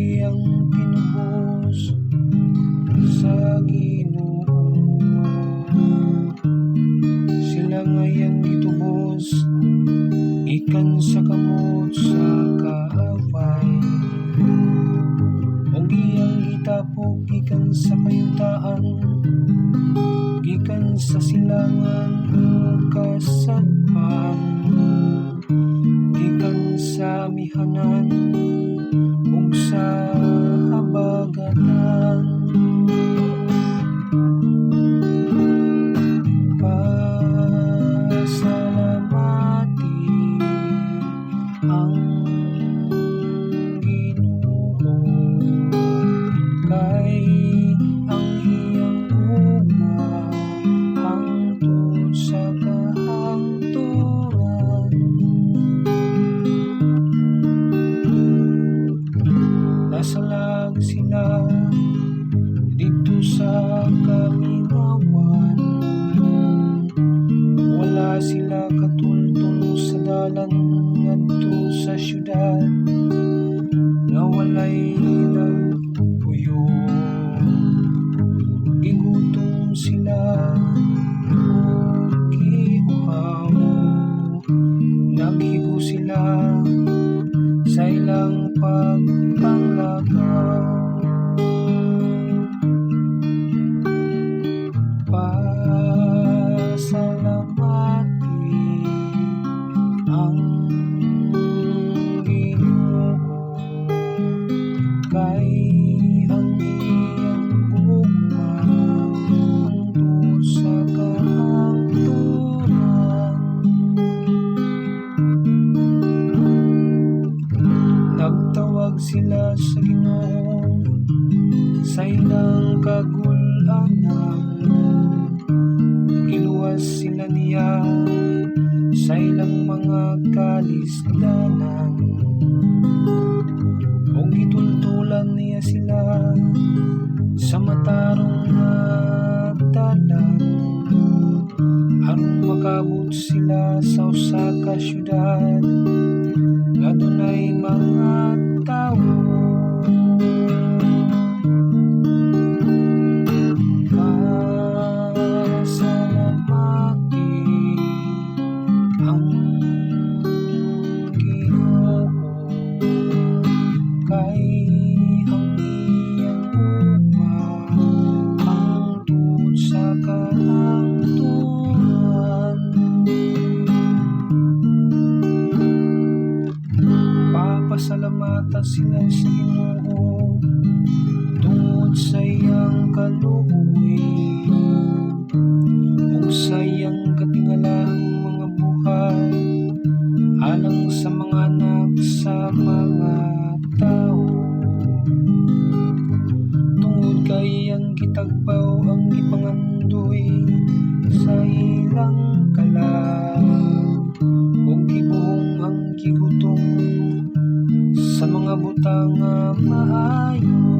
iyang pinubos sa Ginoo. Sila ngayang gitubos ikan sa kamot sa kaaway, ug iyang gitapok gikan sa kayutaan, gikan sa silangan ug kasadpan, gikan sa amihanan ug sa habagatan. Pasalamati ang Ginoo, kay ang iyang ugma hangtod sa kahangturan. Nasalag sila dito sa kamingawan, wala sila katultol sa dalan ngadto sa syudad nga walay nagpuyo. Gigutom sila ug giuhaw, naghigo sila sa ilang pagpanglakaw. Pasalamati ang Ginoo, kay ang iyang ugma hangtod sa kahangturan. Nagtawag sila sa Ginoo sa ilang kagul-anan, giluwas sila niya sa ilang mga kalisdanan, ug gitultulan niya sila sa matarong nga dalan, aron makabot sila sa usa ka syudad nga dunay mga tawo. Pasalamati ang Ginoo, kay ang iyang ugma hangtod sa kahangturan. Papasalamatan sila sa Ginoo tungod sa iyang kaluoy ug sa iyang katingalang mga buhay alang sa mga anak sa mga tao. Tungod kay iyang gitagpaw ang gipangandoy sa ilang kalag, ug gibuhong ang gigutom sa mga butang nga maayo.